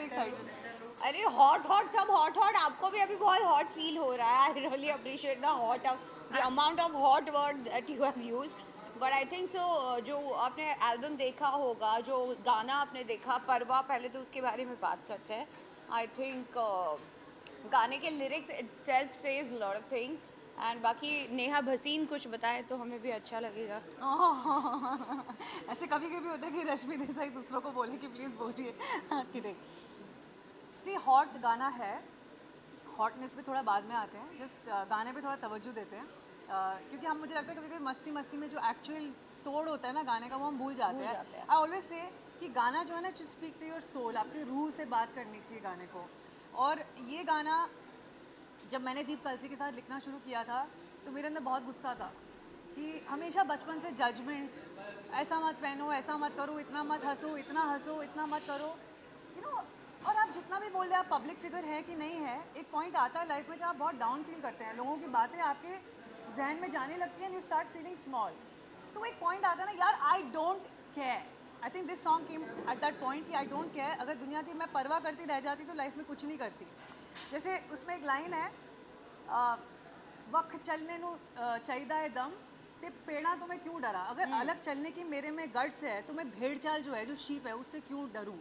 Excited. अरे hot hot सब hot hot, आपको भी अभी बहुत हॉट फील हो रहा है। I really appreciate the hot of the amount of hot word that you have used. But I think so जो आपने एल्बम देखा होगा, जो गाना आपने देखा परवा, पहले तो उसके बारे में बात करते हैं। आई थिंक गाने के lyrics itself says lot of thing, and बाकी नेहा भसीन कुछ बताए तो हमें भी अच्छा लगेगा। ऐसे कभी कभी होता है कि रश्मि देसाई दूसरों को बोले कि प्लीज़ बोलिए। कि देख सी हॉट गाना है, हॉटनेस पे थोड़ा बाद में आते हैं, जस्ट गाने पे थोड़ा तवज्जो देते हैं, क्योंकि हम, मुझे लगता है कभी कभी मस्ती मस्ती में जो एक्चुअल तोड़ होता है ना गाने का, वो हम भूल जाते हैं। आई ऑलवेज से कि गाना जो है ना, to speak to your soul, आपकी रूह से बात करनी चाहिए गाने को। और ये गाना जब मैंने दीप कलसी के साथ लिखना शुरू किया था तो मेरे अंदर बहुत गुस्सा था कि हमेशा बचपन से जजमेंट, ऐसा मत पहनो, ऐसा मत करो, इतना मत हंसो, इतना मत करो, यू नो। और आप जितना भी बोल रहे हैं, आप पब्लिक फिगर है कि नहीं है, एक पॉइंट आता है लाइफ में जब आप बहुत डाउन फील करते हैं, लोगों की बातें आपके जहन में जाने लगती हैं, यू स्टार्ट फीलिंग स्मॉल। तो एक पॉइंट आता है ना यार, आई don't care. I think this song came at that point कि आई डोंट केयर। अगर दुनिया की मैं परवाह करती रह जाती तो लाइफ में कुछ नहीं करती। जैसे उसमें एक लाइन है, वक्त चलने नू चाहिदा है दम, ते पेड़ा तो मैं क्यों डरा। अगर अलग चलने की मेरे में गट्स है तो मैं भेड़ चाल जो है, जो शीप है, उससे क्यों डरूं।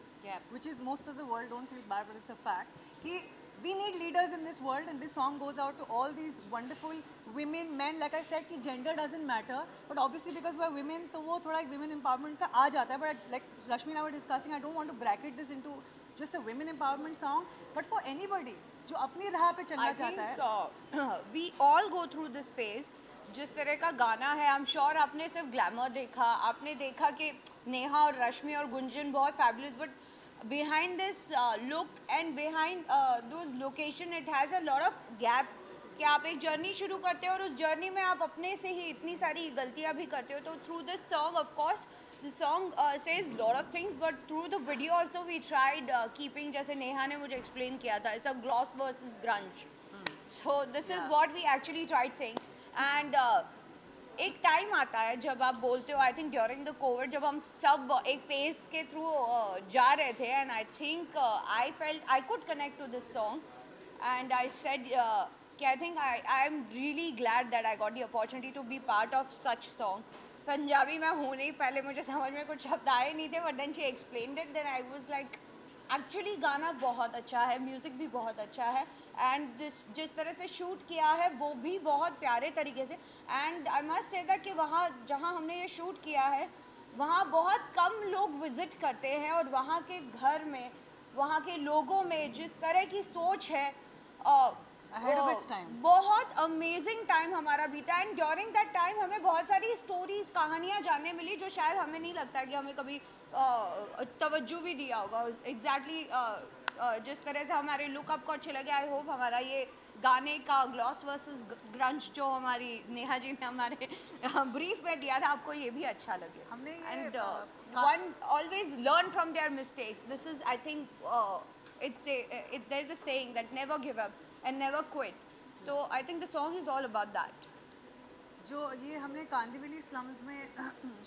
Which is most of the world don't feel bad, but it's a fact कि we need leaders in this world, and this song goes out to all these wonderful women, men, like I said कि gender doesn't matter, but obviously because we're women तो वो थोड़ा एक women empowerment का आ जाता है, but like Rashmi and I were discussing, I don't want to bracket this into just a women empowerment song, but for anybody जो अपनी राह पे चलना चाहता है। we all go through this phase। जिस तरह का गाना है, आई एम श्योर आपने सिर्फ ग्लैमर देखा, आपने देखा कि नेहा और रश्मि और गुंजन बहुत fabulous, but behind this look and behind those location it has a lot of gap कि आप एक जर्नी शुरू करते हो और उस जर्नी में आप अपने से ही इतनी सारी गलतियां भी करते हो। तो through this song, of course the song says lot of things, but through the video also we tried keeping, जैसे नेहा ने मुझे explain किया था, it's a gloss versus grunge, so this is what we actually tried saying। and एक time आता है जब आप बोलते हो, I think during the Covid, जब हम सब एक फेज के थ्रू जा रहे थे, and I think I felt I could connect to this song, and I said कि I think I am really glad that I got the opportunity to be part of such song. Punjabi मैं हूँ नहीं, पहले मुझे समझ में कुछ शब्द आए नहीं थे, but then she explained it, then I was like actually गाना बहुत अच्छा है, म्यूज़िक भी बहुत अच्छा है, एंड जिस तरह से शूट किया है वो भी बहुत प्यारे तरीके से। And I must say that कि वहाँ जहाँ हमने ये शूट किया है वहाँ बहुत कम लोग विज़िट करते हैं, और वहाँ के घर में, वहाँ के लोगों में जिस तरह की सोच है, बहुत अमेजिंग टाइम हमारा बीता। एंड ड्यूरिंग दैट टाइम हमें बहुत सारी स्टोरीज, कहानियाँ जानने मिली जो शायद हमें नहीं लगता कि हमें कभी तवज्जो भी दिया होगा। एग्जैक्टली जिस तरह से हमारे लुकअप को अच्छे लगे, आई होप हमारा ये गाने का ग्लॉस वर्सेस ग्रंच जो हमारी नेहा जी ने हमारे ब्रीफ में दिया था, आपको ये भी अच्छा लगे। हमने and one always learn from their mistakes. This is I think there is a saying that never give up and never quit, so I think the song is all about that। जो ये हमने Kandivali slums में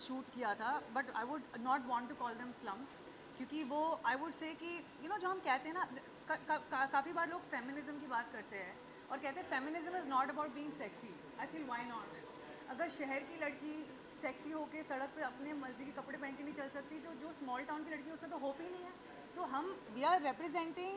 shoot किया था, but I would not want to call them slums, क्योंकि वो I would say कि you know जो हम कहते हैं ना, काफ़ी बार लोग फेमिनिज्म की बात करते हैं और कहते हैं feminism is not about being sexy. I feel why not. अगर शहर की लड़की सेक्सी होकर सड़क पे अपने मर्जी के कपड़े पहन के नहीं चल सकती, तो जो स्मॉल टाउन की लड़की है उसका तो होप ही नहीं है। तो हम we are representing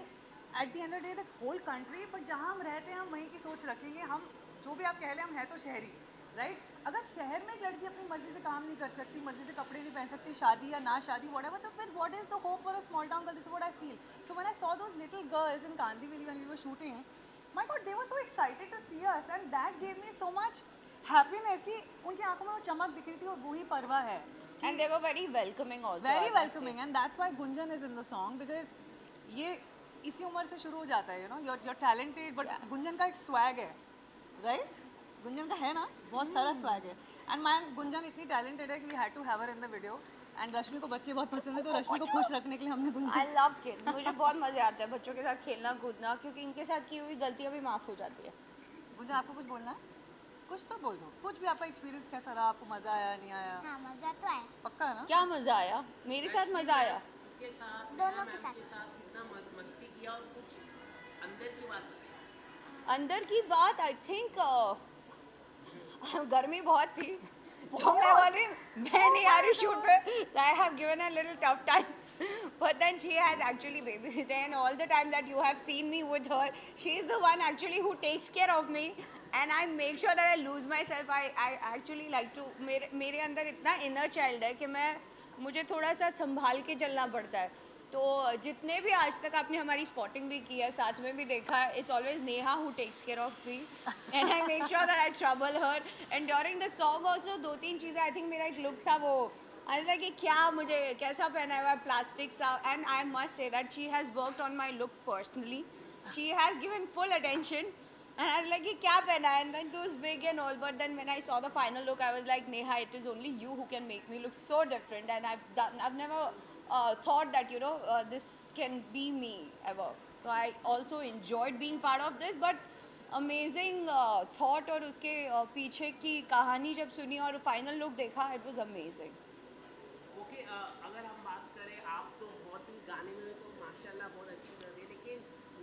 at the end of the day the whole country, but जहाँ हम रहते हैं हम वहीं की सोच रखेंगे। हम जो भी आप कह लें, हम हैं तो शहरी, राइट? अगर शहर में एक लड़की अपनी मर्जी से काम नहीं कर सकती, मर्जी से कपड़े नहीं पहन सकती, शादी या ना शादी व्हाटएवर, तो फिर what is the hope for a small town girl? This is what I feel. So when I saw those little girls in Kandivali when we were shooting, my god, they were so excited to see us, and that gave me so much happiness कि उनकी आंखों में वो चमक दिख रही थी, और वही परवा है। And they were very welcoming also, very welcoming, and that's why Gunjan is in the song, because ये इसी उम्र से शुरू हो जाता है, you know, you're talented, but Gunjan का एक स्वैग है, राइट? गुंजन का है ना बहुत सारा स्वैग है, एंड मैन गुंजन इतनी टैलेंटेड है कि we had to have her in the video. And Rashmi को बच्चे बहुत पसंद है, तो रश्मि को खुश रखने के लिए हमने गुंजन। आई लव किड्स, मुझे बहुत मज़ा आता है बच्चों के साथ खेलना कूदना, क्योंकि इनके साथ की हुई गलतियाँ भी माफ़ हो जाती है। गुंजन, आपको कुछ बोलना है? कुछ तो बोल दो, कुछ भी। आपका एक्सपीरियंस कैसा रहा? आपको मज़ा आया, नहीं आया? हाँ, मज़ा तो आया। पक्का है ना? क्या मज़ा आया? मेरे साथ मज़ा आया, दोनों के साथ। अंदर की बात आई थिंक गर्मी बहुत थी तो मैं बोल रही मैं नहीं आ रही शूट पे I have given a little tough time but then she has actually babysitted and all the time that you have seen me with her she is the one actually who takes care of me and I make sure that I lose myself I actually like to मेरे अंदर इतना inner child है कि मैं मुझे थोड़ा सा संभाल के चलना पड़ता है तो जितने भी आज तक आपने हमारी स्पॉटिंग भी की है साथ में भी देखा है it's always Neha who takes care of me and I make sure that I trouble her and during the song also 2-3 चीज़ें आई थिंक मेरा एक लुक था वो आई वाज लाइक कि क्या मुझे कैसा पहना हुआ है प्लास्टिक सा and I must say that she has worked on my look personally she has given full attention and I was like क्या पहना है and then it was big and all but then when I saw the final look I was like Neha it is only you who can make me look so different and I've never thought that you know this can be me ever so I also enjoyed being part of this but amazing thought और उसके पीछे की कहानी जब सुनी और final look देखा it was amazing okay अगर हम बात करें आप तो बहुत ही गाने में तो माशाल्लाह बहुत अच्छी कर रही है लेकिन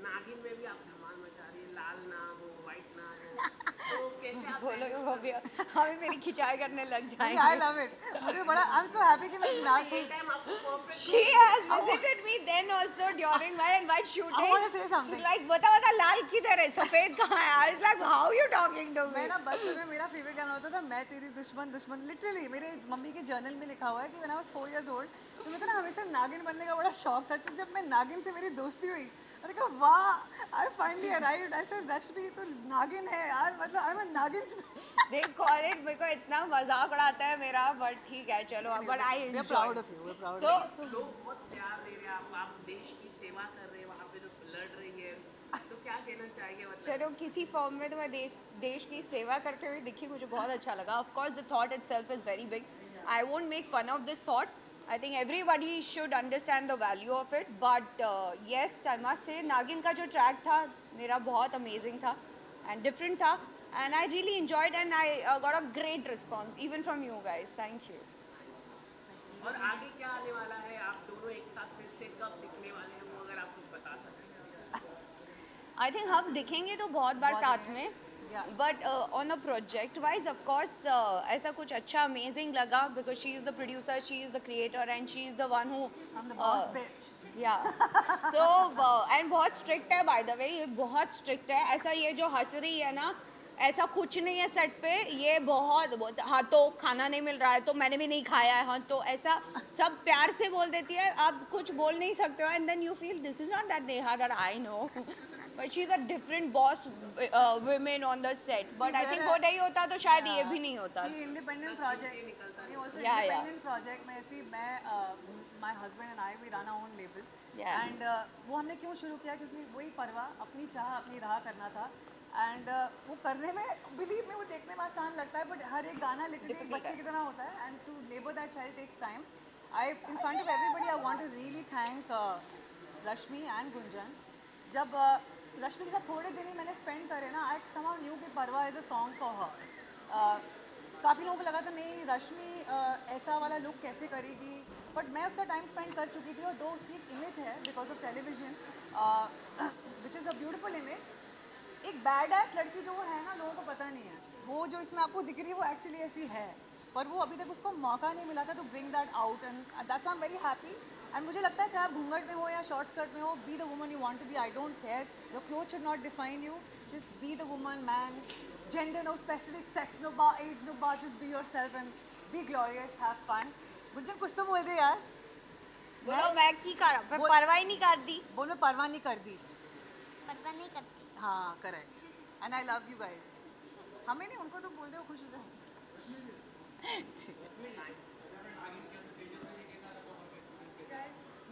नागिन में भी आप धमाल मचा रही है लाल नाग हो वाइट नाग हो तो कैसे आप बोलो वो भी हमें मेरी खिंचाई करने लग आई जाएंगे लव इट मुझे बड़ा आई एम सो हैप्पी कि मैं नाग ये टाइम आपको perfect She has visited me then also during my and while shooting. I want to say something. She's like बता लाल किधर है सफेद कहाँ है? I was like how you talking to me? मैं ना बचपन में मेरा फेवरेट गाना होता था मैं तेरी दुश्मन दुश्मन लिटरली मेरे मम्मी के जर्नल में लिखा हुआ है कि when I was 4 years old तो मेरे को ना हमेशा नागिन बनने का बड़ा शौक था तो जब मैं नागिन से मेरी दोस्ती हुई मैंने कहा वाह I finally arrived I said Rashmi तो नागिन है यार मतलब आई एम अ नागिन They call it मेरे को इतना मजाक उड़ाता है मेरा but ठीक है चलो but I we are enjoy. Proud of you we are proud तो लोग बहुत प्यार दे रहे हैं आप देश की सेवा कर रहे हैं वहाँ पे जो लड़ रही है तो क्या कहना चाहिए मतलब चलो किसी फॉर्म में तो मैं देश की सेवा करते हुए दिखी मुझे बहुत अच्छा लगा of course the thought itself is very big I won't make fun of this thought I think everybody should understand the value of it but yes I must say Naagin का जो ट्रैक था मेरा बहुत अमेजिंग था and different था and I really enjoyed and I got a great response even from you guys thank you और आगे क्या आने वाला है आप दोनों एक साथ फिर से कब दिखने वाले हैं वो अगर आप कुछ बता सकें आई थिंक हम दिखेंगे तो बहुत बार साथ में but on a project wise of course ऐसा कुछ अच्छा अमेजिंग लगा because she is the producer she is the creator and she is the one who I am the boss bitch yeah so and बहुत strict है by the way ये बहुत strict है ऐसा ये जो हंस रही है ना ऐसा कुछ नहीं है सेट पे ये बहुत हाँ तो खाना नहीं मिल रहा है तो मैंने भी नहीं खाया है हाँ तो ऐसा सब प्यार से बोल देती है आप कुछ बोल नहीं सकते हो and then you feel this is not that Neha that I know but she is a different boss women on the set but I think वो नहीं होता तो शायद ये भी नहीं होता इंडिपेंडेंट प्रोजेक्ट ये also Yeah, yeah. Independent project में ऐसी मैं my husband and I we run our own label Yeah. And वो हमने क्यों शुरू किया क्योंकि वही परवाह अपनी चाह अपनी राह करना था एंड वो करने में बिलीव में वो देखने में आसान लगता है बट हर एक गाना लिटरली एक Difficult बच्चे है. की तरह होता है and to labour that child takes time I in front of everybody I want to really thank Rashmi and Gunjan जब रश्मि के साथ थोड़े दिन ही मैंने स्पेंड करे ना आई समहाउ न्यू कि परवा is a song for her काफ़ी लोगों को लगा था नहीं रश्मि ऐसा वाला लुक कैसे करेगी बट मैं उसका टाइम स्पेंड कर चुकी थी और दो उसकी एक इमेज है because of television which is a beautiful image एक बैड एस लड़की जो है ना लोगों को पता नहीं है वो जो इसमें आपको दिख रही है वो एक्चुअली ऐसी है पर वो अभी तक उसको मौका नहीं मिला था to bring that out and that's I am very happy and मुझे लगता है चाहे आप घूंघट में हो या शॉर्ट स्कर्ट में हो be the woman you want to be I don't care your cloth should not define you just be the woman man gender no specific sex no bar age no bar just be yourself and be glorious have fun Gunjan कुछ तो बोल दे यार बोलो मैं की कर परवाह ही नहीं करती बोल मैं परवाह नहीं कर दी परवाह नहीं करती हाँ correct and I love you guys हमें नहीं उनको तो बोल दे वो खुश हो जाए ठीक है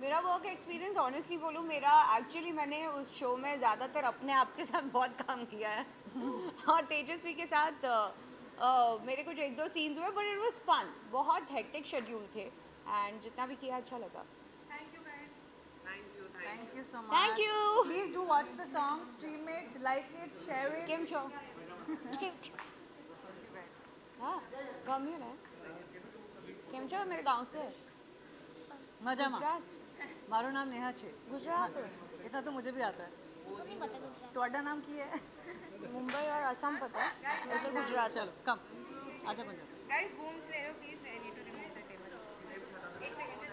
मेरा वर्क एक्सपीरियंस ऑनेस्टली बोलूँ मेरा एक्चुअली मैंने उस शो में ज़्यादातर अपने आप के साथ बहुत काम किया है और तेजस्वी के साथ मेरे कुछ 1-2 सीन्स हुए बट इट वाज फन बहुत हेक्टिक शेड्यूल थे एंड जितना भी किया अच्छा लगा thank you Thank you so much. Thank you. Please do watch the song, stream it, like it, share it. કેમ છો Thank you guys. हाँ गम्યું ને કેમ છો मेरे गांव से मजामा गुजरात मारो नाम नेहा छे गुजरात इतना तो मुझे भी आता है वो नहीं पता गुजरात ਤੁਹਾਡਾ ਨਾਮ ਕੀ ਹੈ? मुंबई और असम पता है, वैसे गुजरात। चलो कम आजा पंजाब। गाइस बूम्स ले लो please, I need to remove the table. एक सेकंड